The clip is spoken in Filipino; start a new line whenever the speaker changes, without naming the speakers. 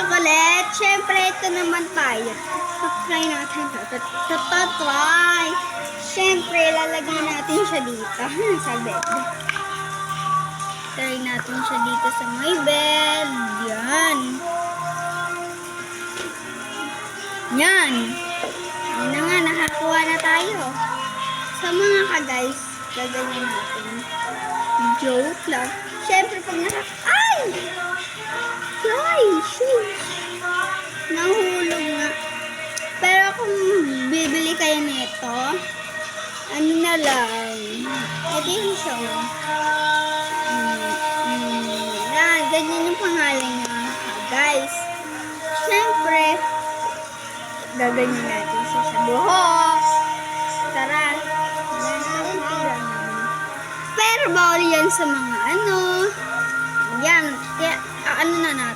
chocolate. Siyempre, ito naman tayo. Try natin ito. Try. Siyempre, lalagay natin siya dito. Sa bed. Try natin siya dito sa my bed. Yan. Yan. Yan na nga, nakakuha na tayo. Sa mga ka-guys, gaganyan natin. Joke lang. Siyempre, pag ay! Ay! Shoot! Nahulog nga. Pero kung bibili kayo nito, ano na lang, ito yung show. Yan, ganyan yung pangalan niya. Guys, siyempre, gaganyan natin siya sa buhok. Tara. Pero bawal yan sa mga ano. Yan. Kaya, ano na natin.